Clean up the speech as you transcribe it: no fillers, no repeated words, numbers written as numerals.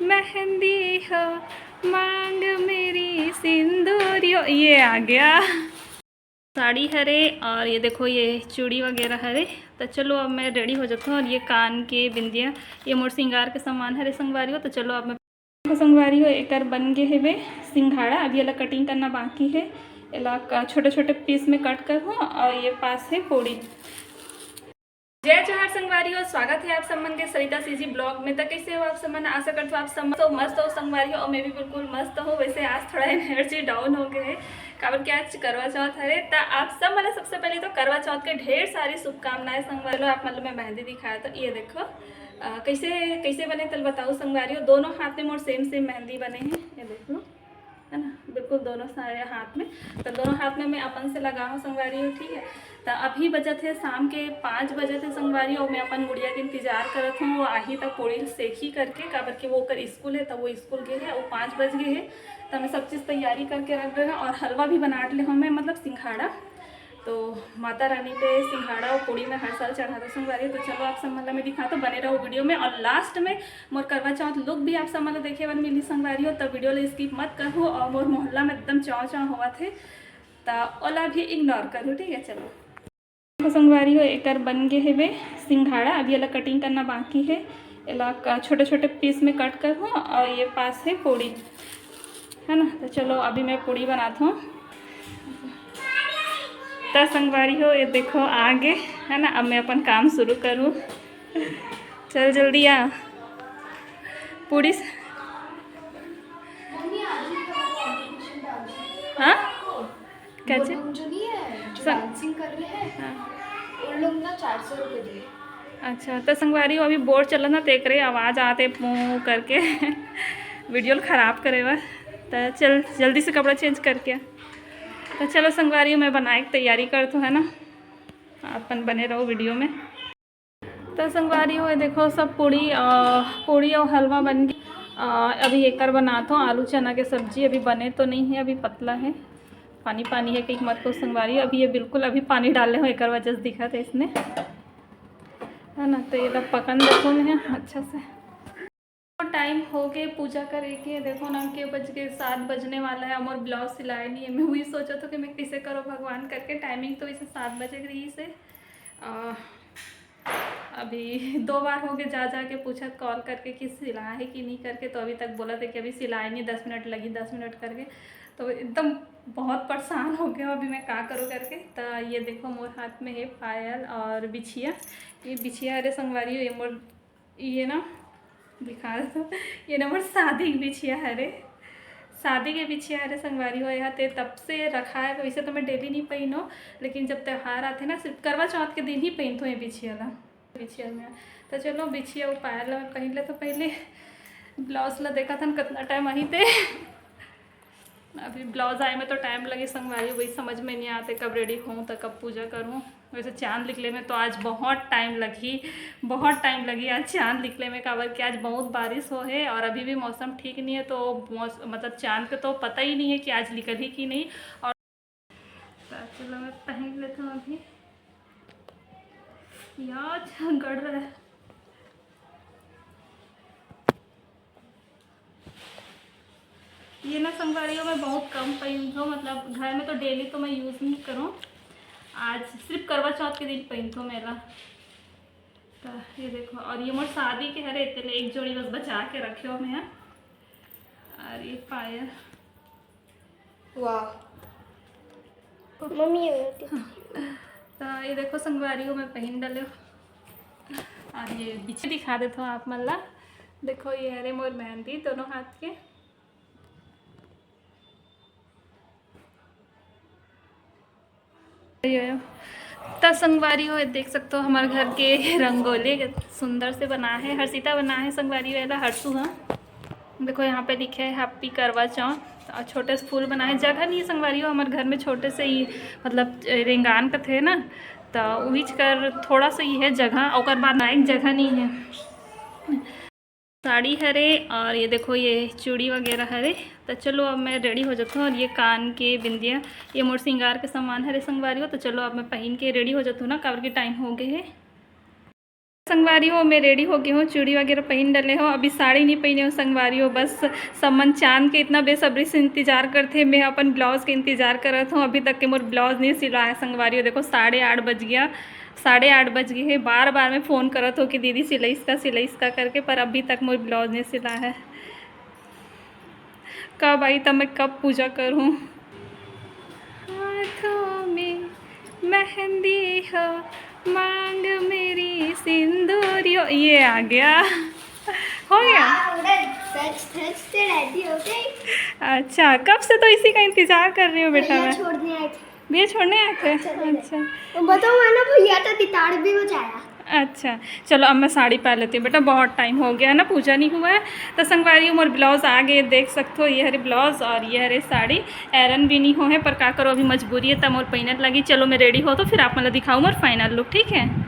मेहंदी हो मांग मेरी सिंदूरियो, ये आ गया साड़ी हरे और ये देखो ये चूड़ी वगैरह हरे। तो चलो अब मैं रेडी हो जाता हूँ। और ये कान के बिंदिया, ये मोर सिंगार के सामान हरे संगवारी हो। तो चलो अब मैं संगवारी हो एक बन गए है वे सिंघाड़ा। अभी ये कटिंग करना बाकी है, ये छोटे छोटे पीस में कट कर हूँ। और ये पास है पूड़ी। जय जोहार संगवारी हो, स्वागत है आप सम्मन के सरिता सीजी ब्लॉग में। तो कैसे हो आप सम्मन? आशा करते हो आप सम्मन तो मस्त हो संगवारी हो, और मैं भी बिल्कुल मस्त हूँ। वैसे आज थोड़ा एनर्जी डाउन हो गए है, कारण कि आज करवा चौथ है। तो आप सब मतलब सबसे पहले तो करवा चौथ के ढेर सारी शुभकामनाएं संगवारी हो। आप मतलब मैं मेहंदी दिखाया तो ये देखो कैसे कैसे बने तल बताओ संगवारी हो। दोनों हाथ में मोर सेम सेम मेहंदी बने हैं, ये देख लो है ना, बिल्कुल दोनों सारे हाथ में। तो दोनों हाथ में मैं अपन से लगा हूँ संगवारी हो, ठीक है। तो अभी बजे थे शाम के 5 बजे थे संगवारी और मैं अपन गुड़िया के इंतजार करत हूँ। वो आही तक पूरी सेखी करके, काबर के वो कर स्कूल है, तो वो स्कूल गए है। वो 5 बज गए है, तो मैं सब चीज़ तैयारी करके रख रहे हैं। और हलवा भी बना ले हूँ मैं, मतलब सिंघाड़ा। तो माता रानी पे सिंघाड़ा और पूड़ी में हर साल चढ़ाते संगवारी। तो चलो आप सब मतलब में दिखा तो बने रहो वीडियो में। और लास्ट में मोर करवा चौथ लुक भी आप सब मतलब देखे बन मिली संगवारी हो। तो वीडियो ले स्किप मत करो। और मोर मोहल्ला में एकदम चाव चाव हुआ थे, तो ओला भी इग्नोर करो, ठीक है। चलो संगवारी हो एक बन गए है वे सिंघाड़ा। अभी ये कटिंग करना बाकी है, ये छोटे छोटे पीस में कट कर हूँ। और ये पास है पूड़ी है ना। तो चलो अभी मैं पूड़ी बनाता हूँ। तो संगवारी हो ये देखो आगे है ना। अब मैं अपन काम शुरू करूँ, चल जल्दी आ पूड़ी। हाँ कैसे जो नहीं है जो डांसिंग कर रहे हैं, हाँ, उन लोग ना 400 रुपये दिए। अच्छा तो संगवारी हो अभी बोर्ड चल ना, देख रहे आवाज़ आते मुँह करके वीडियो ख़राब करे बा। तो चल जल्दी से कपड़ा चेंज करके। तो चलो संगवारी हो मैं बनाए की तैयारी करता हूँ है ना, अपन बने रहो वीडियो में। तो संगवारी हो देखो सब पूड़ी और हलवा बन गया। अभी एक बनाता हूँ आलू चना के सब्जी। अभी बने तो नहीं है, अभी पतला है, पानी पानी है कहीं मत को संगवारी। अभी ये बिल्कुल अभी पानी डाले हो एक वजह से दिखा था इसने है ना। तो ये लोग पकन देखो मैं अच्छा से। टाइम हो गए पूजा करे के, देखो ना के बज के 7 बजने वाला है। और ब्लाउज सिलाए नहीं है। मैं वही सोचा था कि मैं कैसे करो भगवान करके। टाइमिंग तो इसे 7 बजे रही से। अभी 2 बार हो गए जा के पूछा कॉल करके कि सिला है कि नहीं करके। तो अभी तक बोला था कि अभी सिलाई नहीं, 10 मिनट लगी 10 मिनट करके। तो एकदम बहुत परेशान हो गया अभी मैं क्या करूँ करके। तो ये देखो मोर हाथ में है पायल और बिछिया। ये बिछिया अरे संगवारी हो, ये मोर ये ना दिखा रहा था, ये ना मोर शादी की बिछिया हरे, शादी के बिछिया हरे संगवारी हो। यहाँ तब से रखा है। वैसे तो मैं डेली नहीं पहनो, लेकिन जब त्यौहार आते ना सिर्फ करवा चौथ के दिन ही पहनते हैं बिछिया ला बिछिया में। तो चलो बिछिया वो पायल पहन ले। तो पहले ब्लाउज ला देखा था कितना टाइम वहीं थे। अभी ब्लाउज आए में तो टाइम लगे संगवारी, वही समझ में नहीं आते कब रेडी हूँ तो कब पूजा करूँ। वैसे चांद निकले में तो आज बहुत टाइम लगी आज चांद निकले में, काबर कि आज बहुत बारिश हो है। और अभी भी मौसम ठीक नहीं है, तो मतलब चांद के तो पता ही नहीं है कि आज निकल ही कि नहीं। और चलो मैं पहन लेता हूँ अभी, यार गड़ रहा है। ये ना संगवारियों में बहुत कम पहनता हूँ, मतलब घर में तो डेली तो मैं यूज़ नहीं करूँ। आज सिर्फ करवा चौथ के दिन पहनता हूँ मेरा। तो ये देखो, और ये मोर शादी के हरे तेले एक जोड़ी बस बचा के रखे हो मैं। और ये पायल, वाह मम्मी तो ये देखो संगवारियों में पहन डाले। और ये पीछे दिखा देता हूँ आप मल्ला, देखो ये हरे मोर मेहंदी दोनों हाथ के। तो संगवारी हो देख सकते हो हमारे घर के रंगोली सुंदर से बना है, हर्षिता बना है संगवारी वाला हर्षू। हाँ देखो यहाँ पे लिखे है हैप्पी करवा चौथ। और छोटे से फूल बनाए, जगह नहीं संगवारी हो हमारे घर में छोटे से ही, मतलब रेंगान का थे ना, तो उहीच कर थोड़ा सा ही है जगह, और बाद नाइक जगह नहीं है। साड़ी हरे और ये देखो ये चूड़ी वगैरह हरे। तो चलो अब मैं रेडी हो जाता हूँ। और ये कान के बिंदिया, ये मोर सिंगार के सामान हरे संगवारी हो। तो चलो अब मैं पहन के रेडी हो जाता हूँ ना, काबर के टाइम हो गए है। संगवारी हो, मैं रेडी हो गई हूँ, चूड़ी वगैरह पहन डले हो, अभी साड़ी नहीं पहनी हो संगवारी हो, बस समन चांद के इतना बेसब्री से इंतजार करते, मैं अपन ब्लाउज़ के इंतजार करत हूँ, अभी तक के मोर ब्लाउज़ नहीं सिलाया संगवारी हो। देखो 8:30 बज गया, 8:30 बज गए है, बार बार मैं फ़ोन करत हो कि दीदी सिलाई इसका करके, पर अभी तक मोर ब्लाउज़ नहीं सिला है। कब आई तब मैं कब पूजा करूँ। हाथों में मेहंदी हो, मांग मेरी सिंदूरियो, ये आ गया, हो गया। अच्छा, कब से तो इसी का इंतजार कर रही हूँ बेटा मैं। छोड़ने आए थे। भैया छोड़ने आए थे। अच्छा बताओ, मैंने भैया तो गिटार भी बजाया। अच्छा, चलो अब मैं साड़ी पहन लेती हूँ बेटा, बहुत टाइम हो गया है ना, पूजा नहीं हुआ है। तो संगवारी हूँ, मोर ब्लाउज़ आ गए, देख सकते हो, ये हरे ब्लाउज़ और ये हरे साड़ी। एरन भी नहीं हो है, पर का करो, अभी मजबूरी है, तब मोर पहनत लगी। चलो मैं रेडी हो तो फिर आप मतलब दिखाऊँ मोर फाइनल लुक, ठीक है।